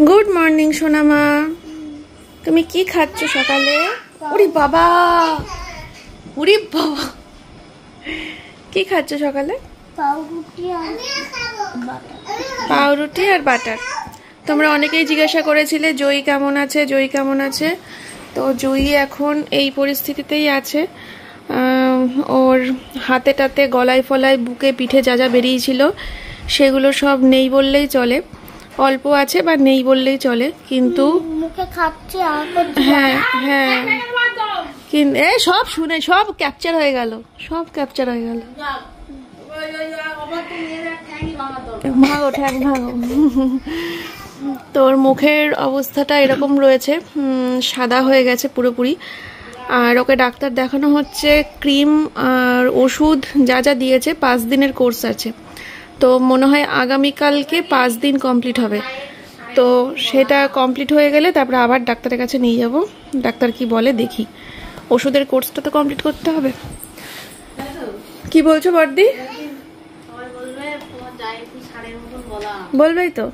Good morning সোনামা। তুমি কি খাচ্ছ সকালে? ওরে বাবা, ওরে বাবা, কি খাচ্ছ সকালে? পাউরুটি আর বাটার। তোমরা অনেকেই জিজ্ঞাসা করেছিলে জয়ী কেমন আছে, জয়ী কেমন আছে। তো জয়ী এখন এই পরিস্থিতিতেই আছে। ওর হাতে টাতে গলায় ফলায় বুকে পিঠে যা যা বেরিয়েছিল সেগুলো সব নেই বললেই চলে। অল্প আছে বা নেই বললেই চলে, কিন্তু মুখে খাচ্ছে। হ্যাঁ হ্যাঁ, কিন্তু এই সব শুনে সব ক্যাপচার হয়ে গেল, সব ক্যাপচার হয়ে গেল। ভাগো ঠ্যাং ভাগো। তোর মুখের অবস্থাটা এরকম রয়েছে, সাদা হয়ে গেছে পুরোপুরি। আর ওকে ডাক্তার দেখানো হচ্ছে, ক্রিম আর ওষুধ যা যা দিয়েছে 5 দিনের কোর্স আছে। তো মনে হয় আগামীকালকে 5 দিন কমপ্লিট হবে। তো সেটা কমপ্লিট হয়ে গেলে তারপরে আবার ডাক্তারের কাছে নিয়ে যাব, ডাক্তার কি বলে দেখি। ওষুধের কোর্সটা তো কমপ্লিট করতে হবে। কি বলছো বর্দি? বলবেই তো।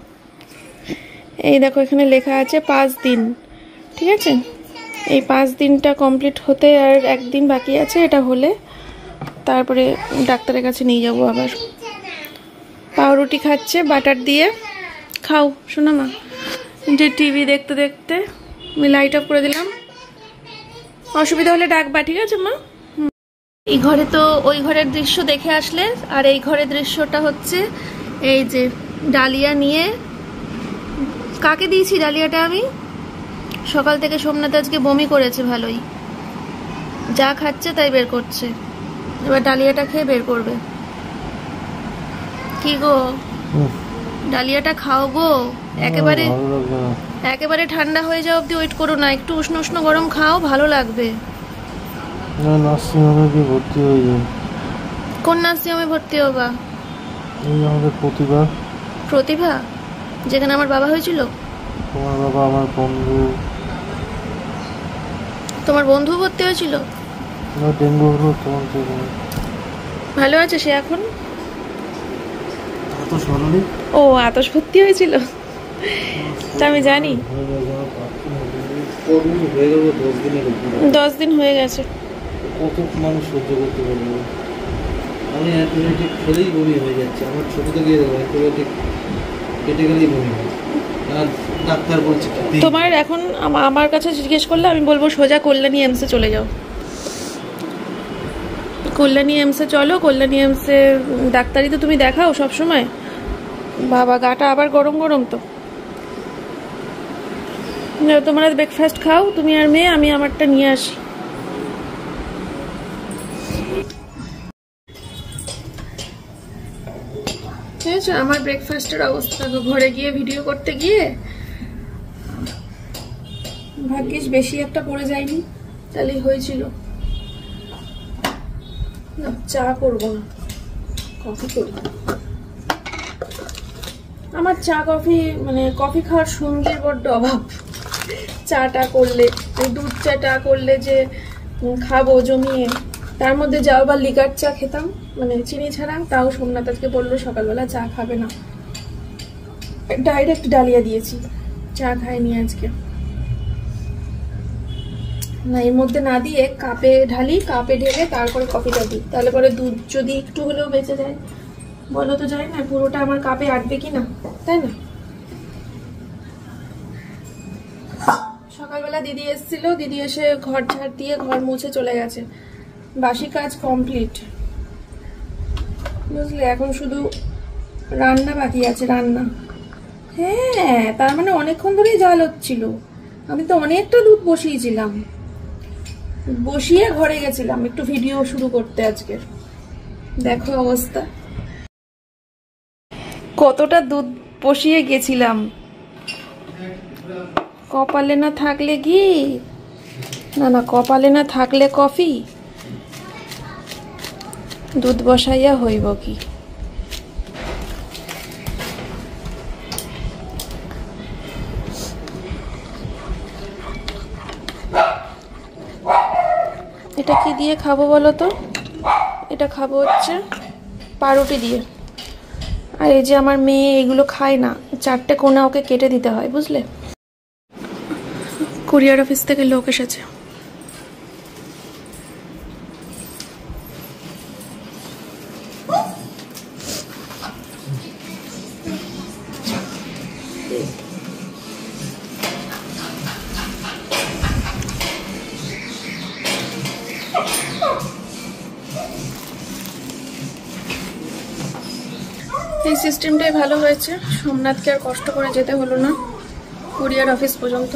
এই দেখো এখানে লেখা আছে 5 দিন, ঠিক আছে। এই 5 দিনটা কমপ্লিট হতে আর 1 দিন বাকি আছে। এটা হলে তারপরে ডাক্তারের কাছে নিয়ে যাব আবার। পাউরুটি খাচ্ছে বাটার দিয়ে। খাও শোনো মা। যে টিভি দেখতে দেখতে আমি লাইট অফ করে দিলাম। অসুবিধা হলে ডাকবা, ঠিক আছে মা? এই ঘরে তো ওই ঘরের দৃশ্য দেখে আসলে, আর এই ঘরের দৃশ্যটা হচ্ছে এই যে ডালিয়া নিয়ে। কাকে দিয়েছি ডালিয়াটা আমি? সকাল থেকে সোমনাথ আজকে বমি করেছে ভালোই, যা খাচ্ছে তাই বের করছে। এবার ডালিয়াটা খেয়ে বের করবে। কি গো, ডালিয়াটা খাও গো। একেবারে একেবারে ঠান্ডা হয়ে যাও অব্দি ওয়েট করো না, একটু উষ্ণ উষ্ণ গরম খাও, ভালো লাগবে। না, নার্সিংহোমে গিয়ে ভর্তি হয়ে যাই। কোন নার্সিংহোমে ভর্তি হবা? এই আমাদের প্রতিভা। প্রতিভা? যেখানে আমার বাবা হয়েছিল? তোমার বাবা আমার বন্ধু। তোমার বন্ধু ভর্তি হয়েছিল? না, ডেঙ্গু হলো তখন থেকে। ভালো আছে সে এখন? আতশ ভালোই। ও আতশ ভর্তি হয়েছিল, তা আমি জানি। 10 দিন হয়ে গেছে। কত মানুষ সহ্য করতে পারবে? আমি অ্যান্টিবায়োটিক খেলেই বমি হয়ে যাচ্ছে। আমার ছোট থেকে অ্যান্টিবায়োটিক কেটে গেলেই বমি হয়। আর ডাক্তার বলছে তোমার এখন আমার কাছে জিজ্ঞেস করলে আমি বলবো সোজা কল্যাণী এমসে চলে যাও। কল্যাণী এমসে চলো, কল্যাণী এমসে ডাক্তারি তো তুমি দেখাও সব সময়। বাবা গাটা আবার গরম গরম তো। তোমরা ব্রেকফাস্ট খাও তুমি আর মেয়ে, আমি আমারটা নিয়ে আসি। ঠিক আছে, আমার ব্রেকফাস্টের অবস্থা ঘরে গিয়ে ভিডিও করতে গিয়ে ভাগ্যিস বেশি একটা পড়ে যায়নি, তাহলেই হয়েছিল। না চা করবো না, কফি করি। আমার চা কফি মানে কফি খাওয়ার সঙ্গীর বড্ড অভাব। চাটা করলে, দুধ চাটা করলে যে খাবো জমিয়ে, তার মধ্যে যাও বা লিকার চা খেতাম মানে চিনি ছাড়া, তাও সোমনাথ আজকে বললো সকালবেলা চা খাবে না, ডাইরেক্ট ডালিয়া দিয়েছি, চা খাইনি আজকে। না এর মধ্যে না দিয়ে কাপে ঢালি, কাপে ঢেলে তারপরে কফিটা দিই, তাহলে পরে দুধ যদি একটু হলেও বেঁচে যায়। বলো তো যায় না পুরোটা আমার কাপে আটবে কিনা, তাই না? সকালবেলা দিদি এসেছিল, দিদি এসে ঘর ঝাড় দিয়ে ঘর মুছে চলে গেছে। বাসি কাজ কমপ্লিট, বুঝলে? এখন শুধু রান্না বাকি আছে, রান্না। হ্যাঁ, তার মানে অনেকক্ষণ ধরেই জাল হচ্ছিল। আমি তো অনেকটা দুধ বসিয়েছিলাম, বসিয়ে ঘরে গেছিলাম একটু ভিডিও শুরু করতে আজকে। দেখো অবস্থা, কতটা দুধ বসিয়ে গেছিলাম। কপালে না থাকলে ঘি, না কপালে না থাকলে কফি, দুধ বসাইয়া হইব কি? এটা কি দিয়ে খাবো বলো তো? এটা খাবো হচ্ছে পাউরুটি দিয়ে। আর এই যে আমার মেয়ে এগুলো খায় না, 4টে কোণা ওকে কেটে দিতে হয়, বুঝলে? কুরিয়ার অফিস থেকে লোক এসেছে। এই সিস্টেমটাই ভালো হয়েছে, সোমনাথকে আর কষ্ট করে যেতে হলো না কুরিয়ার অফিস পর্যন্ত।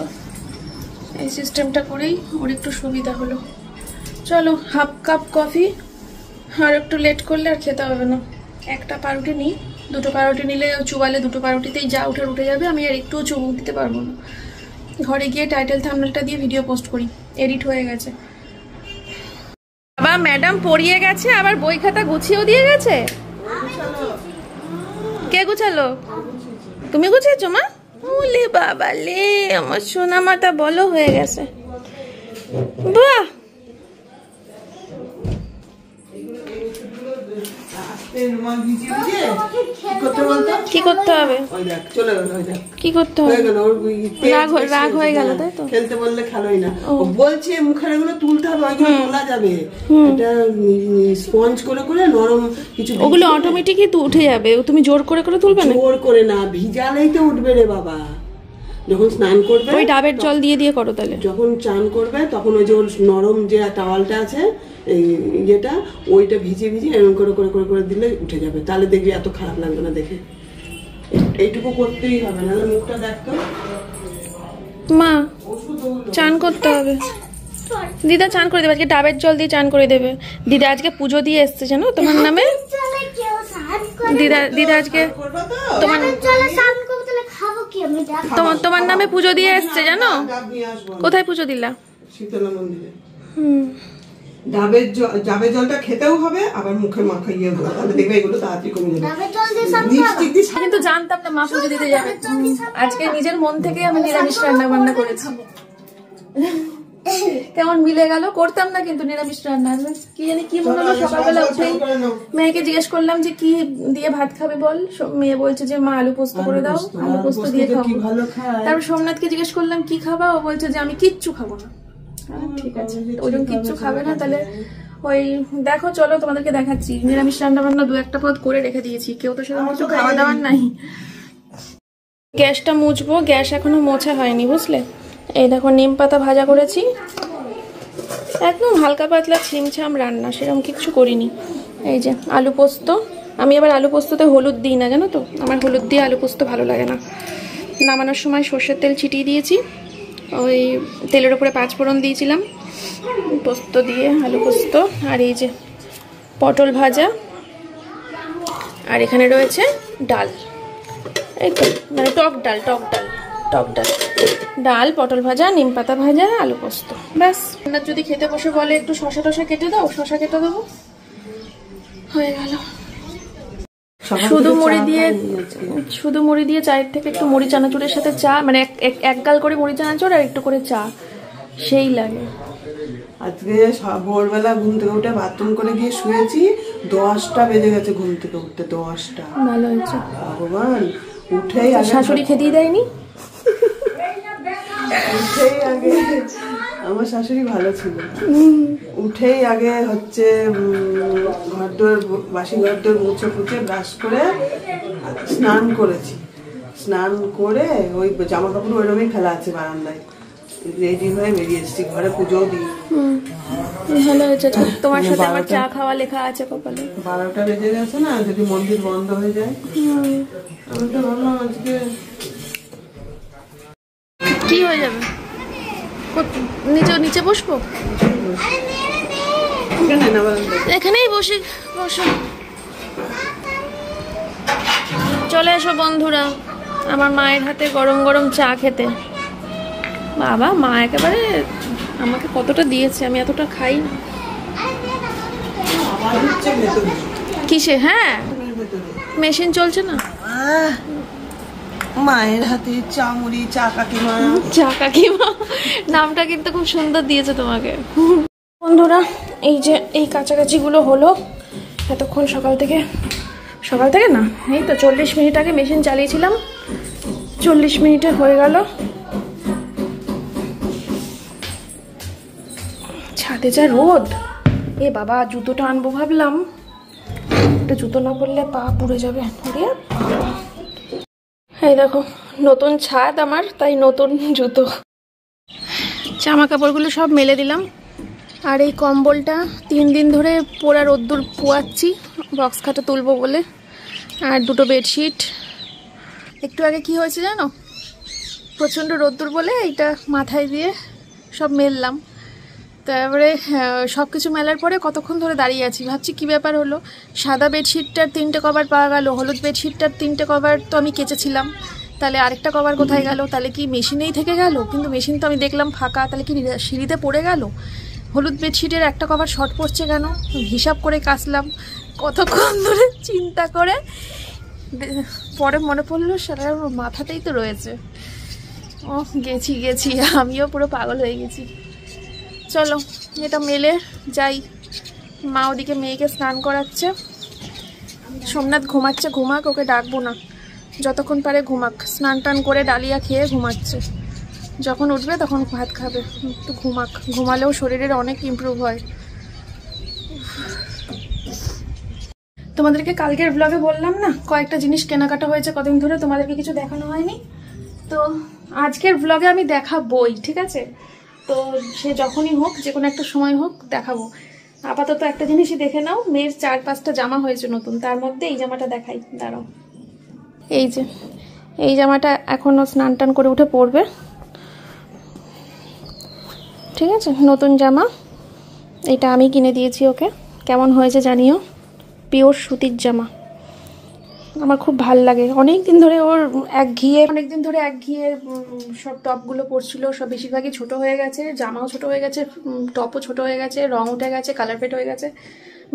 এই সিস্টেমটা করেই ওর একটু সুবিধা হলো। চলো, হাফ কাপ কফি, আর একটু লেট করলে আর খেতে হবে না। একটা পাউরুটি নিই, 2টো পাউরুটি নিলে চুবালে 2টো পাউরুটিতেই যা উঠে যাবে, আমি আর একটুও চুমুক দিতে পারবো না। ঘরে গিয়ে টাইটেল থাম্বনেলটা দিয়ে ভিডিও পোস্ট করি, এডিট হয়ে গেছে। বাবা, ম্যাডাম পড়িয়ে গেছে, আবার বই খাতা গুছিয়েও দিয়ে গেছে। কে গুছালো? তুমি গুছিয়েছো মা? ওলে বাবা লে, আমার সোনা মাটা বলো হয়ে গেছে। বাহ, কি করতে হবে? কি করতে হবে? রাগ হয়ে গেল, তাই তো? খেলতে বললে খেলোই না, বলছে মুখের এগুলো তুলতে হবে, ওইগুলো তোলা যাবে, এটা স্পঞ্জ করে করে নরম কিছু, ওগুলো অটোমেটিকই তো উঠে যাবে, তুমি জোর করে করে তুলবে না? জোর করে না, ভিজালেই তো উঠবে রে বাবা। যখন স্নান করবে ওই ডাবের জল দিয়ে করো তাহলে। যখন চান করবে তখন ওই যে নরম যে টাওয়ালটা আছে, এই যেটা, ওইটা ভিজিয়ে এরকম করে করে করে করে দিলে উঠে যাবে, তাহলে দেখবি এত খারাপ লাগবে না দেখে। এইটুকু করতেই হবে, নাহলে মুখটা দেখতো। মা, চান করতে হবে। দিদা চান করে দেবে, আজকে ডাবের জল দিয়ে চান করে দেবে। দিদা আজকে পুজো দিয়ে এসছে জানো তোমার নামে। দিদা আজকে তোমার নামে পুজো দিয়ে এসছে জানো। কোথায় পুজো দিলা? শীতলা মন্দিরে। ডাবের জলটা খেতেও হবে, আবার মুখে মাখাইয়ে দেবো, তাহলে দেখবে এগুলো তাড়াতাড়ি কমে যাবে। কিন্তু জানতাম না মা পুজো দিতে যাবে। আজকে নিজের মন থেকে আমি নিরামিষ রান্না বান্না করেছি। কেমন মিলে গেল, করতাম না কিন্তু নিরামিষ রান্না। কি জানি কি মনে হলো, সকালবেলা উঠেই মেয়েকে জিজ্ঞেস করলাম যে কি দিয়ে ভাত খাবে বল। মেয়ে বলছে যে মা আলু পোস্ত করে দাও, আলু পোস্ত দিয়ে খাবো। তারপর সোমনাথকে জিজ্ঞেস করলাম কি খাবা, ও বলছে যে আমি কিচ্ছু খাবো না। ঠিক আছে, ওইরকম কিচ্ছু খাবে না, তাহলে ওই দেখো চলো তোমাদেরকে দেখাচ্ছি। নিরামিষ রান্না বান্না 2-1টা পদ করে রেখে দিয়েছি, কেউ তো সেরকম কিছু খাওয়া দাওয়ার নাই। গ্যাসটা মুছবো, গ্যাস এখনো মোছা হয়নি বুঝলে। এই দেখো নিম পাতা ভাজা করেছি, একদম হালকা পাতলা ছিমছাম রান্না, সেরকম কিছু করিনি। এই যে আলু পোস্ত, আমি আবার আলু পোস্ততে হলুদ দিই না জানো তো, আমার হলুদ দিয়ে আলু পোস্ত ভালো লাগে না। নামানোর সময় সর্ষের তেল ছিটিয়ে দিয়েছি, ওই তেলের উপরে 5 ফোড়ন দিয়েছিলাম, পোস্ত দিয়ে আলু পোস্ত। আর এই যে পটল ভাজা, আর এখানে রয়েছে ডাল, এই তো মানে টক ডাল, ডাল, পটল ভাজা, নিম পাতা ভাজা, আলু পোস্ত, ব্যাস। আপনার যদি খেতে বসে বলে একটু শশা টশা কেটে দাও, শশা কেটে দেবো, হয়ে গেল। শুধু মুড়ি দিয়ে চায়ের থেকে একটু মুড়ি চানাচুরের সাথে চা, মানে এক গাল করে মুড়ি চানাচুর আর একটু করে চা, সেই লাগে। আজকে ভোরবেলা ঘুম থেকে উঠে বাথরুম করে গিয়ে শুয়েছি, 10টা বেজে গেছে ঘুম থেকে উঠতে, 10টা। ভালো হয়েছে ভগবান। উঠেই শাশুড়ি খেতেই দেয়নি, উঠেই আগে আমার শাশুড়ি ভালো ছিল, উঠেই আগে হচ্ছে ঘরদোর, বাসি ঘরদোর মুছে ফুছে ব্রাশ করে স্নান করেছি। স্নান করে ওই জামা কাপড় ওইরকমই ফেলা আছে বারান্দায়, রেডি হয়ে বেরিয়ে এসেছি, ঘরে পুজোও দিই। ভালো হয়েছে, তোমার সাথে আমার চা খাওয়া লেখা আছে কপালে। 12টা বেজে গেছে না, যদি মন্দির বন্ধ হয়ে যায়। আমি তো ভাবলাম আজকে কি হয়ে যাবে, নিচে বসবো, এখানেই বসো। চলে এসো বন্ধুরা আমার মায়ের হাতে গরম গরম চা খেতে। বাবা, মা একেবারে আমাকে কতটা দিয়েছে, আমি এতটা খাই না। কিসে? হ্যাঁ, মেশিন চলছে না। মায়ের হাতে চা মুড়ি, চা কাকিমা নামটা কিন্তু খুব সুন্দর দিয়েছে তোমাকে। বন্ধুরা এই যে এই কাছাকাছিগুলো হলো, এতক্ষণ সকাল থেকে না, এই তো 40 মিনিট আগে মেশিন চালিয়েছিলাম, 40 মিনিটে হয়ে গেল। ছাদে যা রোদ, এ বাবা জুতোটা আনবো ভাবলাম, একটা জুতো না পরলে পা পুড়ে যাবে। এই দেখো নতুন ছাদ আমার, তাই নতুন জুতো। জামা কাপড়গুলো সব মেলে দিলাম, আর এই কম্বলটা 3 দিন ধরে পোড়া রোদ্দুর পোয়াচ্ছি বক্স খাটে তুলবো বলে। আর দুটো বেডশিট। একটু আগে কি হয়েছে জানো, প্রচণ্ড রোদ্দুর বলে এইটা মাথায় দিয়ে সব মেললাম। তারপরে সব কিছু মেলার পরে কতক্ষণ ধরে দাঁড়িয়ে আছি, ভাবছি কি ব্যাপার হলো। সাদা বেডশিটটার 3টে কভার পাওয়া গেল, হলুদ বেডশিটটার 3টে কভার তো আমি কেচেছিলাম, তাহলে আরেকটা কভার কোথায় গেল? তাহলে কি মেশিনেই থেকে গেল? কিন্তু মেশিন তো আমি দেখলাম ফাঁকা, তাহলে কি সিঁড়িতে পড়ে গেল? হলুদ বেডশিটের একটা কভার শর্ট পড়ছে কেন? হিসাব করে কাচলাম কতক্ষণ ধরে চিন্তা করে, পরে মনে পড়লো সারা মাথাতেই তো রয়েছে। ও গেছি আমিও পুরো পাগল হয়ে গেছি। চলো এটা মেলে যাই। মা ওদিকে মেয়েকে স্নান করাচ্ছে, সোমনাথ ঘুমাচ্ছে, ঘুমাক, ওকে ডাকবো না, যতক্ষণ পারে ঘুমাক। স্নান টান করে ডালিয়া খেয়ে ঘুমাচ্ছে, যখন উঠবে তখন ভাত খাবে, একটু ঘুমাক। ঘুমালেও শরীরের অনেক ইমপ্রুভ হয়। তোমাদেরকে কালকের ব্লগে বললাম না কয়েকটা জিনিস কেনাকাটা হয়েছে কদিন ধরে, তোমাদেরকে কিছু দেখানো হয়নি। তো আজকের ব্লগে আমি দেখাবই, ঠিক আছে? তো সে যখনই হোক, যে কোনো একটা সময় হোক, দেখাবো। আপাতত একটা জিনিসই দেখে নাও, মেয়ের 4-5টা জামা হয়েছে নতুন, তার মধ্যে এই জামাটা দেখাই, দাঁড়াও। এই যে এই জামাটা এখনও স্নান টান করে উঠে পরবে, ঠিক আছে? নতুন জামা, এটা আমি কিনে দিয়েছি ওকে। কেমন হয়েছে জানিও, পিওর সুতির জামা, আমার খুব ভাল লাগে। অনেক দিন ধরে একঘিয়ে সব টপগুলো পরছিল, সব বেশিরভাগই ছোট হয়ে গেছে, জামাও ছোট হয়ে গেছে, টপও ছোট হয়ে গেছে, রং উঠে গেছে, কালার ফেড হয়ে গেছে।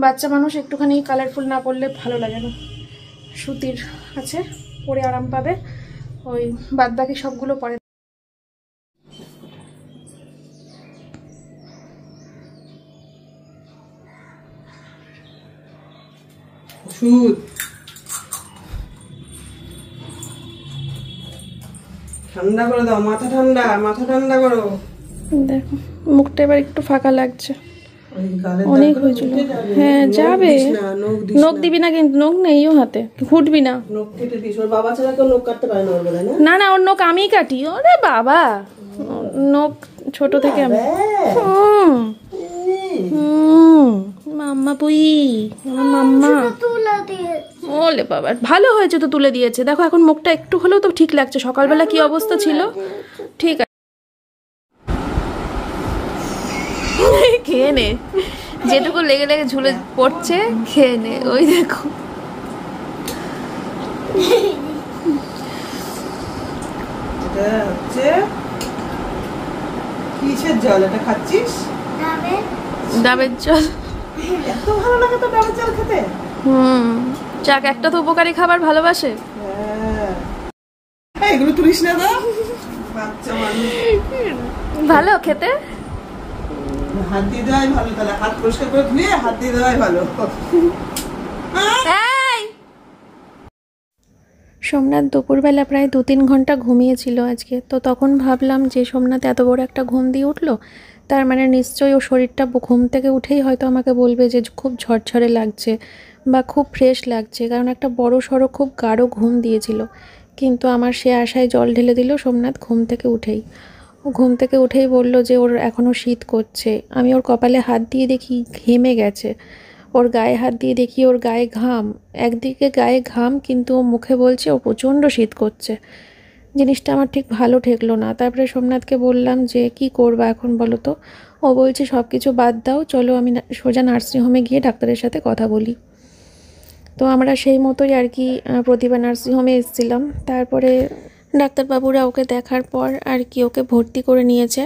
বাচ্চা মানুষ একটুখানি কালারফুল না পরলে ভালো লাগে না। সুতির আছে, পরে আরাম পাবে, ওই বাদবাকি সবগুলো পরে। ঠান্ডা করে দাও, মাথা ঠান্ডা করো। দেখো মুখটা এবার একটু ফাঁকা লাগছে, অনেক হয়েছিল। হ্যাঁ যাবে, নখ দিবি না কিন্তু, নখ নেইও হাতে, ফুটবি না। নখ কেটে দিস, ওর বাবা ছাড়া কেউ নখ কাটতে পারে না, ওর বলে না? না ওর নখ আমিই কাটি। ওরে বাবা, নখ ছোট থেকে আমি। মাম্মা পুই, মাম্মা ওলে বাবা, ভালো হয়েছে তো তুলে দিয়েছে। দেখো এখন মুখটা একটু হলেও তো ঠিক লাগছে, সকালবেলা কি অবস্থা ছিল। ঠিক আছে খেয়ে নে, যেটুকু লেগে লেগে ঝুলে পড়ছে খেয়ে নে। ওই দেখো এটা হচ্ছে কিসের জল? এটা খাচ্ছিস? ডাবের জল। এত ভালো লাগে তো ডাবের জল খেতে। যাক, একটা তো উপকারী খাবার ভালোবাসে। হ্যাঁ এগুলো তুলিস না তো, বাচ্চা মানুষ। ভালো খেতে, হাত দিয়ে দেওয়াই ভালো, তাহলে হাত পরিষ্কার করে ধুয়ে হাত দিয়ে দেওয়াই ভালো। সোমনাথ দুপুরবেলা প্রায় 2-3 ঘন্টা ঘুমিয়েছিল আজকে। তো তখন ভাবলাম যে সোমনাথ এত বড় একটা ঘুম দিয়ে উঠলো, তার মানে নিশ্চয়ই ও শরীরটা ঘুম থেকে উঠেই হয়তো আমাকে বলবে যে খুব ঝরঝরে লাগছে বা খুব ফ্রেশ লাগছে, কারণ একটা বড় সড়ো খুব গাঢ় ঘুম দিয়েছিল। কিন্তু আমার সে আশায় জল ঢেলে দিল সোমনাথ ঘুম থেকে উঠেই বলল যে ওর এখনও শীত করছে। আমি ওর কপালে হাত দিয়ে দেখি ঘেমে গেছে, ওর গায়ে হাত দিয়ে দেখি ওর গায়ে ঘাম, একদিকে গায়ে ঘাম কিন্তু ও মুখে বলছে ও প্রচণ্ড শীত করছে। জিনিসটা আমার ঠিক ভালো ঠেকলো না। তারপরে সোমনাথকে বললাম যে কি করবা এখন বলো তো? ও বলছে সব কিছু বাদ দাও, চলো আমি সোজা নার্সিংহোমে গিয়ে ডাক্তারের সাথে কথা বলি। তো আমরা সেই মতোই আর কি প্রতিভা নার্সিংহোমে এসেছিলাম। তারপরে ডাক্তারবাবুরা ওকে দেখার পর আর কি ওকে ভর্তি করে নিয়েছে।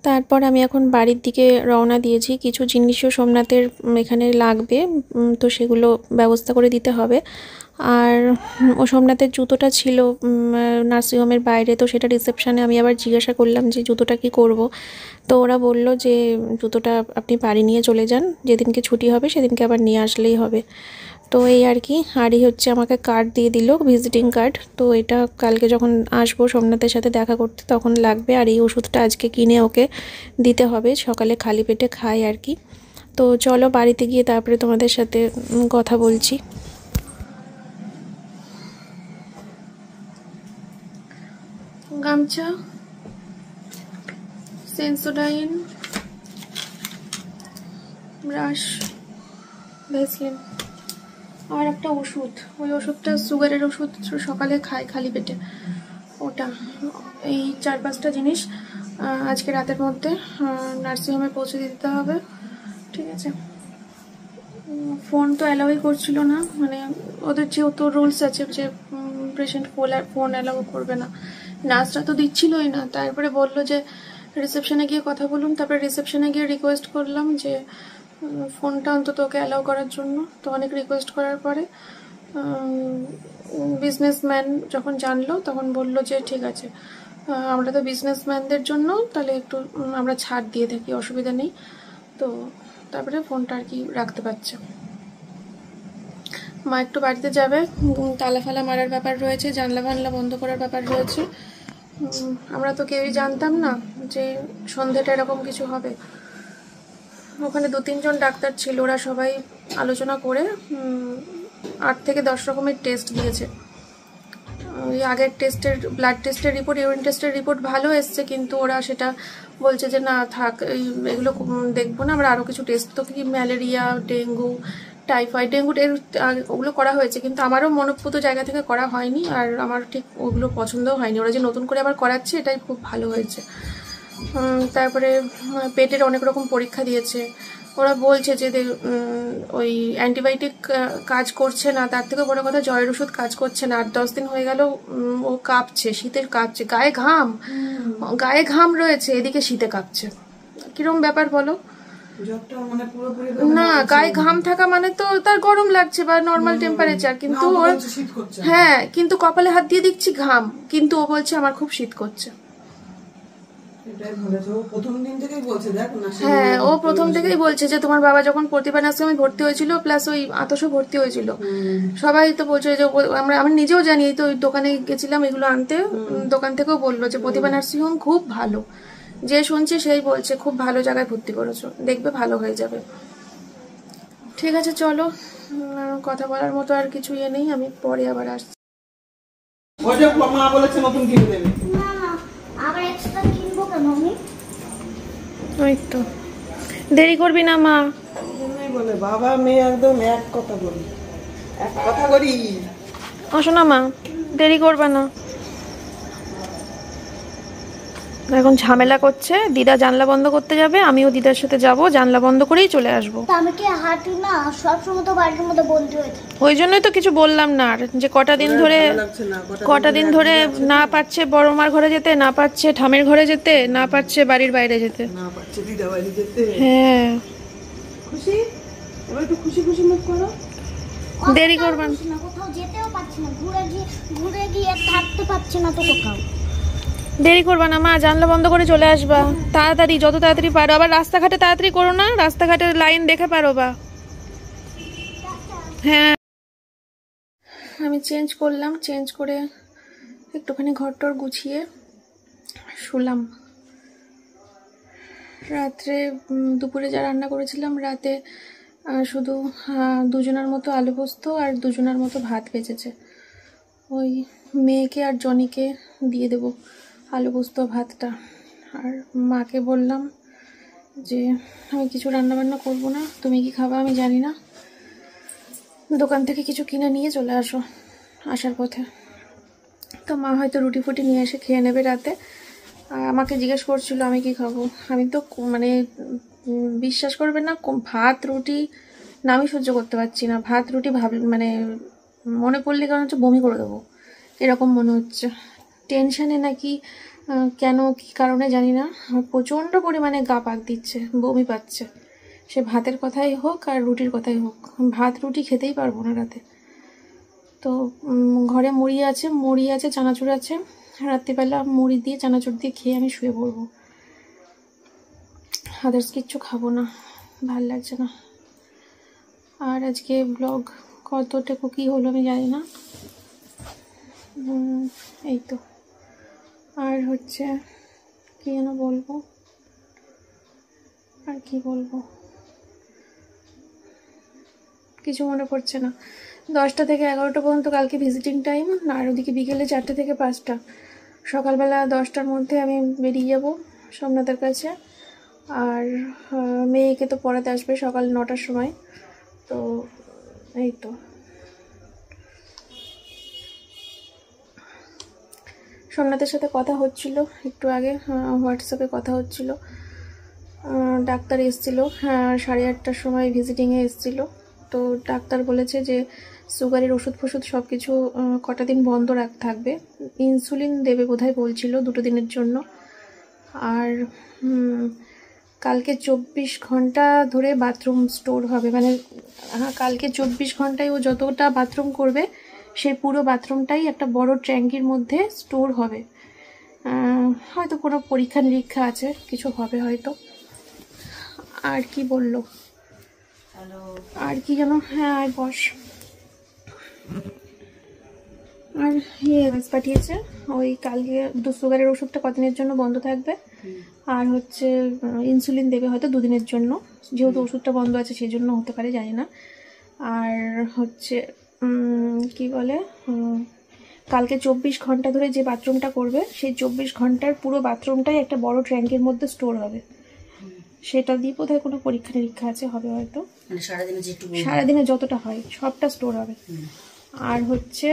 তারপর আমি এখন বাড়ির দিকে রওনা দিয়েছি। কিছু জিনিসও সোমনাথের এখানে লাগবে, তো সেগুলো ব্যবস্থা করে দিতে হবে। আর ও সোমনাথের জুতোটা ছিল নার্সিংহোমের বাইরে, তো সেটা রিসেপশানে আমি আবার জিজ্ঞাসা করলাম যে জুতোটা কি করব। তো ওরা বলল যে জুতোটা আপনি বাড়ি নিয়ে চলে যান, যেদিনকে ছুটি হবে সেদিনকে আবার নিয়ে আসলেই হবে। তো এই আর কি। আর এই হচ্ছে আমাকে কার্ড দিয়ে দিল, ভিজিটিং কার্ড। তো এটা কালকে যখন আসবো সোমনাথের সাথে দেখা করতে তখন লাগবে। আর এই ওষুধটা আজকে কিনে ওকে দিতে হবে, সকালে খালি পেটে খায় আর কি। তো চলো বাড়িতে গিয়ে তারপরে তোমাদের সাথে কথা বলছি। গামছা, সেন্সোডাইন, ব্রাশ, ভ্যাসলিন আর একটা ওষুধ। ওই ওষুধটা সুগারের ওষুধ, সকালে খাই খালি পেটে ওটা। এই 4-5টা জিনিস আজকে রাতের মধ্যে নার্সিংহোমে পৌঁছে দিতে হবে, ঠিক আছে? ফোন তো অ্যালাউই করছিল না, মানে ওদের যেহেতু রুলস আছে যে পেশেন্ট ফোন অ্যালাউ করবে না। নার্সরা তো দিচ্ছিলই না, তারপরে বললো যে রিসেপশনে গিয়ে কথা বলুন। তারপরে রিসেপশনে গিয়ে রিকোয়েস্ট করলাম যে ফোনটা অন্তত ওকে অ্যালাউ করার জন্য। তো অনেক রিকোয়েস্ট করার পরে বিজনেসম্যান যখন জানলো তখন বললো যে ঠিক আছে, আমরা তো বিজনেসম্যানদের জন্য তাহলে একটু আমরা ছাড় দিয়ে থাকি, অসুবিধা নেই। তো তারপরে ফোনটা আর কি রাখতে পারছে। মা একটু বাড়িতে যাবে, তালা ফালা মারার ব্যাপার রয়েছে, জানলা ফানলা বন্ধ করার ব্যাপার রয়েছে। আমরা তো কেউই জানতাম না যে সন্ধ্যেটা এরকম কিছু হবে। ওখানে 2-3 জন ডাক্তার ছিল, ওরা সবাই আলোচনা করে 8 থেকে 10 রকমের টেস্ট দিয়েছে। ওই আগের টেস্টের, ব্লাড টেস্টের রিপোর্ট, ইউরিন টেস্টের রিপোর্ট ভালো এসছে, কিন্তু ওরা সেটা বলছে যে না থাক, এগুলো দেখবো না আমরা, আরও কিছু টেস্ট তো কি ম্যালেরিয়া, ডেঙ্গু, টাইফয়েড, ডেঙ্গু ওগুলো করা হয়েছে, কিন্তু আমারও মনোপুত জায়গা থেকে করা হয়নি। আর আমার ঠিক ওগুলো পছন্দও হয়নি। ওরা যে নতুন করে আবার করাচ্ছে এটাই খুব ভালো হয়েছে। তারপরে পেটের অনেক রকম পরীক্ষা দিয়েছে। ওরা বলছে যে ওই অ্যান্টিবায়োটিক কাজ করছে না, তার থেকে বড় কথা জ্বরের ওষুধ কাজ করছে না। 8-10 দিন হয়ে গেল ও কাঁপছে, শীতের কাঁপছে, গায়ে ঘাম রয়েছে, এদিকে শীতে কাঁপছে। কিরকম ব্যাপার বলো? না, গায়ে ঘাম থাকা মানে তো তার গরম লাগছে বা নর্মাল টেম্পারেচার, কিন্তু ওর হ্যাঁ, কিন্তু কপালে হাত দিয়ে দেখছি ঘাম, কিন্তু ও বলছে আমার খুব শীত করছে। হ্যাঁ, ও প্রথম থেকেই বলছে যে তোমার বাবা যখন প্রতিভা নার্সিংহোমে ভর্তি হয়েছিল, প্লাস ওই আতসও ভর্তি হয়েছিল, সবাই তো বলছে যে আমি নিজেও জানি, তো ওই দোকানে গেছিলাম এগুলো আনতে, দোকান থেকেও বললো যে প্রতিভা নার্সিংহোম খুব ভালো। যে শুনছে সেই বলছে খুব ভালো জায়গায় ভর্তি করেছো, দেখবে ভালো হয়ে যাবে। ঠিক আছে চলো, কথা বলার মতো আর কিছু ইয়ে নেই, আমি পরে আবার আসছি। মা বলেছে নতুন কিনে দেবে। আবার এক্সট্রা কিনবো কেন আমি? ওই তো দেরি করবি না মা। বলে বাবা মেয়ে একদম এক কথা বলি, এক কথা করি। আসো না মা, দেরি করবে না। এখন ঝামেলা করছে, দিদা জানলা বন্ধ করতে যাবে, আমিও দিদার সাথে যাব, জানলা বন্ধ করেই চলে আসবো। আমি কি হাঁটি না, সবসময় তো বাড়ির মধ্যে বন্ধ হয়ে থাকে। ওই জন্যই তো কিছু বললাম না, আর যে কটা দিন ধরে না পাচ্ছে বড় মার ঘরে যেতে, না পাচ্ছে ঠামের ঘরে যেতে, না পাচ্ছে বাড়ির বাইরে যেতে, না পাচ্ছে দিদা বাড়ি যেতে। হ্যাঁ খুশি, এবার একটু খুশি খুশি মুখ করো। দেরি করবেন না, কোথাও যেতেও পাচ্ছি না, ঘুরে গিয়ে থাকতে পাচ্ছি না তো কোথাও। দেরি করবা না মা, জানলা বন্ধ করে চলে আসবা তাড়াতাড়ি, যত তাড়াতাড়ি পারো। আবার রাস্তাঘাটে তাড়াতাড়ি করো না, রাস্তাঘাটের লাইন দেখে পারো বা। হ্যাঁ, আমি চেঞ্জ করলাম, চেঞ্জ করে একটুখানি ঘরটর গুছিয়ে শুলাম। রাত্রে দুপুরে যা রান্না করেছিলাম, রাতে শুধু 2 জনের মতো আলু পোস্ত আর 2 জনের মতো ভাত বেঁচেছে। ওই মেয়েকে আর জনিকে দিয়ে দেবো আলু পোস্ত ভাতটা। আর মাকে বললাম যে আমি কিছু রান্নাবান্না করবো না, তুমি কি খাবা আমি জানি না, দোকান থেকে কিছু কিনে নিয়ে চলে আসো আসার পথে। তো মা হয়তো রুটি ফুটি নিয়ে এসে খেয়ে নেবে রাতে। আর আমাকে জিজ্ঞেস করছিল আমি কি খাবো। আমি তো মানে বিশ্বাস করবে না, ভাত রুটি না আমি সহ্য করতে পারছি না। ভাত রুটি মানে মনে পড়লে কারণ হচ্ছে বমি করে দেবো এরকম মনে হচ্ছে। টেনশানে নাকি কেন কি কারণে জানি না প্রচণ্ড পরিমাণে গা পাক দিচ্ছে, বমি পাচ্ছে। সে ভাতের কথাই হোক আর রুটির কথাই হোক, ভাত রুটি খেতেই পারবো না রাতে। তো ঘরে মুড়ি আছে চানাচুর আছে, রাত্রিবেলা মুড়ি দিয়ে চানাচুর দিয়ে খেয়ে আমি শুয়ে পড়বো। আদার্স কিচ্ছু খাবো না, ভাল লাগছে না। আর আজকে ব্লগ কতটুকু কী হলো আমি জানি না। এই তো। আর হচ্ছে কী যেন বলবো, আর কি বলবো, কিছু মনে পড়ছে না। 10টা থেকে 11টা পর্যন্ত কালকে ভিজিটিং টাইম, আর ওদিকে বিকেলে 4টে থেকে 5টা। সকালবেলা 10টার মধ্যে আমি বেরিয়ে যাব সোমনাথের কাছে। আর মেয়েকে তো পড়াতে আসবে সকাল 9টার সময়। তো এই তো। সোমনাথের সাথে কথা হচ্ছিল একটু আগে, হোয়াটসঅ্যাপে কথা হচ্ছিল। ডাক্তার এসেছিলো, 8:30টার সময় ভিজিটিংয়ে এসেছিলো। তো ডাক্তার বলেছে যে সুগারের ওষুধ ফষুধ সব কিছু কটা দিন বন্ধ থাকবে। ইনসুলিন দেবে বোধহয় বলছিল 2 দিনের জন্য। আর কালকে 24 ঘন্টা ধরে বাথরুম স্টোর হবে, মানে কালকে 24 ঘন্টায় ও যতটা বাথরুম করবে সেই পুরো বাথরুমটাই একটা বড় ট্যাঙ্কির মধ্যে স্টোর হবে। হয়তো কোনো পরীক্ষা নিরীক্ষা আছে, কিছু হবে হয়তো। আর কি বললো, আর কি যেন, হ্যাঁ বস। আর পাঠিয়েছে ওই কালকে সুগারের ওষুধটা কদিনের জন্য বন্ধ থাকবে, আর হচ্ছে ইনসুলিন দেবে হয়তো 2 দিনের জন্য, যেহেতু ওষুধটা বন্ধ আছে সেই জন্য হতে পারে, জানি না। আর হচ্ছে কি বলে, কালকে 24 ঘন্টা ধরে যে বাথরুমটা করবে সেই 24 ঘন্টার পুরো বাথরুমটাই একটা বড় ট্যাঙ্কের মধ্যে স্টোর হবে। সেটা দিয়ে বোধহয় কোনো পরীক্ষা নিরীক্ষা আছে, হবে হয়তো, মানে সারাদিনে যতটা হয় সবটা স্টোর হবে। আর হচ্ছে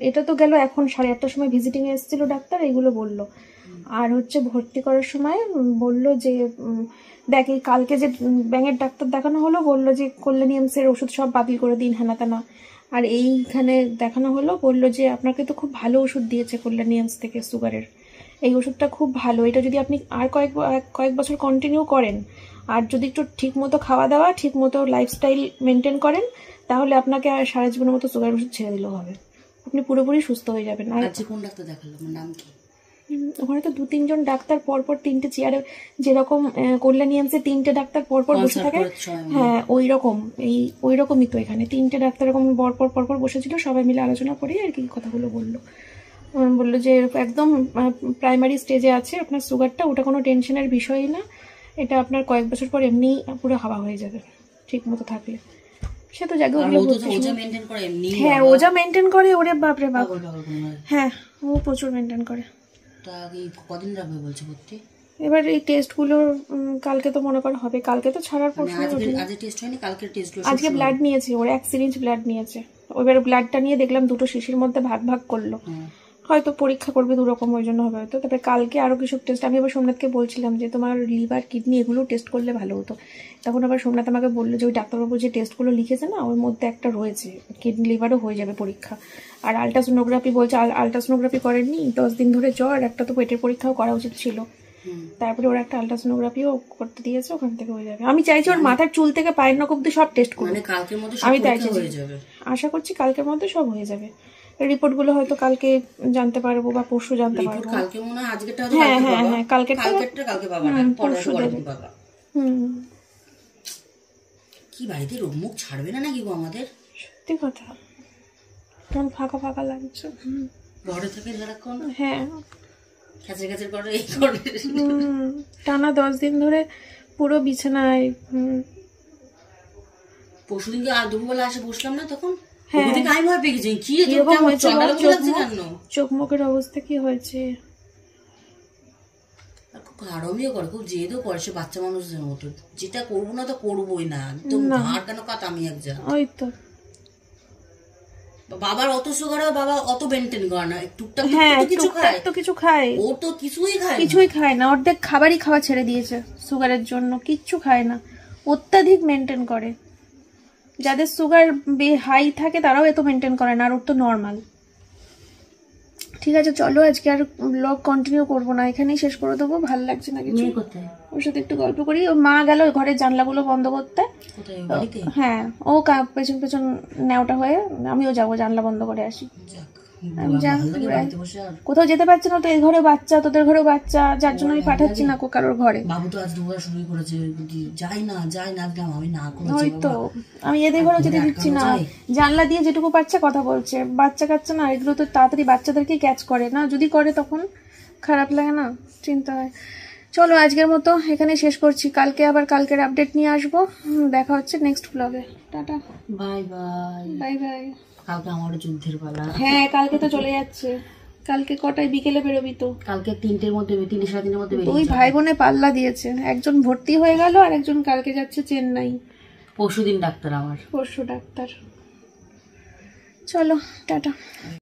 এটা তো গেল, এখন 8:30টার সময় ভিজিটিংয়ে এসেছিলো ডাক্তার, এইগুলো বললো। আর হচ্ছে ভর্তি করার সময় বলল যে দেখ এই কালকে যে ব্যাঙের ডাক্তার দেখানো হলো, বললো যে কল্যাণীএমসের ওষুধ সব বাতিল করে দিন, হেনা তেনা। আর এইখানে দেখানো হলো, বললো যে আপনাকে তো খুব ভালো ওষুধ দিয়েছে কল্যাণীএমস থেকে সুগারের, এই ওষুধটা খুব ভালো, এটা যদি আপনি আর কয়েক বছর কন্টিনিউ করেন, আর যদি একটু ঠিক মতো খাওয়া দাওয়া, ঠিক মতো লাইফস্টাইল মেনটেন করেন, তাহলে আপনাকে আর সারা জীবনের মতো সুগারের ওষুধ ছেড়ে দিলেও হবে, আপনি পুরোপুরি সুস্থ হয়ে যাবেন। আর কোন ডাক্তার দেখালো, নাম কি? ওখানে তো 2-3 জন ডাক্তার পরপর 3টে চেয়ারে, যেরকম কল্যাণীএমসে 3টে ডাক্তার পরপর বসে থাকে, হ্যাঁ ওই রকমই তো এখানে 3টে ডাক্তার এরকম পরপর বসেছিল, সবাই মিলে আলোচনা করে আর কি কথাগুলো বললো যে একদম প্রাইমারি স্টেজে আছে আপনার সুগারটা, ওটা কোনো টেনশনের বিষয়ই না, এটা আপনার কয়েক বছর পর এমনি পুরো হাওয়া হয়ে যাবে ঠিক মতো থাকলে। সে তো জায়গা হ্যাঁ ওজা মেনটেন করে, ওরে বাপরে বাপ, হ্যাঁ ও প্রচুর মেনটেন করে। কদিন রাখবে বলছে ভর্তি? এবার এই টেস্টগুলো কালকে তো মনে কর হবে, কালকে তো ছাড়ার প্রশ্ন, আজকে ব্লাড নিয়েছে, ওর 1 সিরিঞ্জ ব্লাড নিয়েছে। এবার ব্লাডটা নিয়ে দেখলাম 2টো শিশির মধ্যে ভাগ করলো, হয়তো পরীক্ষা করবে 2 রকম, ওই জন্য হবে হয়তো। তারপরে কালকে আরো কিছু টেস্ট, আমি এবার সোমনাথকে বলছিলাম যে তোমার লিভার কিডনি এগুলো টেস্ট করলে ভালো হতো। তখন আবার সোমনাথ আমাকে বললো যে ওই ডাক্তারবাবু যে টেস্টগুলো লিখেছে না, ওর মধ্যে একটা রয়েছে, কিডনি লিভারও হয়ে যাবে পরীক্ষা। আর আলট্রাসোনোগ্রাফি বলছে, আলট্রাসোনোগ্রাফি করেননি, 10 দিন ধরে জ্বর, একটা তো পেটের পরীক্ষাও করা উচিত ছিল। তারপরে ওরা একটা আলট্রাসোনোগ্রাফিও করতে দিয়েছে, ওখান থেকে হয়ে যাবে। আমি চাইছি ওর মাথার চুল থেকে পায়ের নখ অব্দি সব টেস্ট করবো, আমি চাইছি, আশা করছি কালকের মধ্যে সব হয়ে যাবে। রিপোর্ট গুলো হয়তো কালকে জানতে পারবো বা পরশু জানতে পারবো। হ্যাঁ হ্যাঁ হ্যাঁ কালকেরটা পরশু দেবে। কি বাড়িতে রোগ মুখ ছাড়বে না নাকি গো আমাদের? সত্যি কথা, কেমন ফাঁকা ফাঁকা লাগছে ঘরে থেকে সারাক্ষণ। হ্যাঁ খেচে করে এই করে টানা 10 দিন ধরে পুরো বিছানায়। পরশুদিনকে দুপুরবেলা এসে বসলাম না, তখন চোখ মুখের অবস্থা কি হয়েছে, খুব আরামিও করে, খুব জেদও করে, সে বাচ্চা মানুষদের মতো, যেটা করবো না তো করবোই না, একদম ঘাড় কেন কাট আমি একজন। ওই তো বাবার অত সুগার, বাবা অত মেনটেন করে না, টুকটাক কিছু খায়, ও তো কিছুই খায় না, অর্ধেক খাবারই খাওয়া ছেড়ে দিয়েছে সুগারের জন্য, কিচ্ছু খায় না, অত্যাধিক মেনটেন করে। যাদের সুগার হাই থাকে তারাও এত মেনটেন করে না, আর ওর তো নর্মাল। ঠিক আছে চলো, আজকে আর ব্লগ কন্টিনিউ করবো না, এখানেই শেষ করে দেবো, ভালো লাগছে না কিছু, ওর সাথে একটু গল্প করি। ও মা গেল ঘরের জানলাগুলো বন্ধ করতে, হ্যাঁ ও পেছন ন্যাওটা হয়ে, আমিও যাবো জানলা বন্ধ করে আসি। কোথাও যেতে পারছে না তো, এই ঘরে বাচ্চা, তোদের ঘরেও বাচ্চা, যার জন্য আমি পাঠাচ্ছি না কারোর ঘরে। বাবু তো আজ ঢোকা শুরু করেছে, যাই না আমি না করেছি। ওই তো আমি এদের ঘরেও যেতে দিচ্ছি না, জানলা দিয়ে যেটুকু পারছে কথা বলছে। বাচ্চা কাচ্চা না, এগুলো তো তাড়াতাড়ি বাচ্চাদেরকেই ক্যাচ করে না, যদি করে তখন খারাপ লাগে না, চিন্তা হয়। চলো আজকের মতো এখানে শেষ করছি, কালকে আবার কালকের আপডেট নিয়ে আসবো। দেখা হচ্ছে নেক্সট ব্লগে। Tata, bye bye. Bye bye. কালকে আমারও যুদ্ধের পালা। হ্যাঁ কালকে তো চলে যাচ্ছে। কালকে কটায় বিকেলে বেরোবি তো? কালকে 3টের মধ্যে, 3 সাড়ে 3টের মধ্যে বেরিয়ে। দুই ভাই বোনে পাল্লা দিয়েছে, একজন ভর্তি হয়ে গেল আর একজন কালকে যাচ্ছে চেন্নাই। পরশুদিন ডাক্তার আমার। পরশু ডাক্তার। চলো টাটা।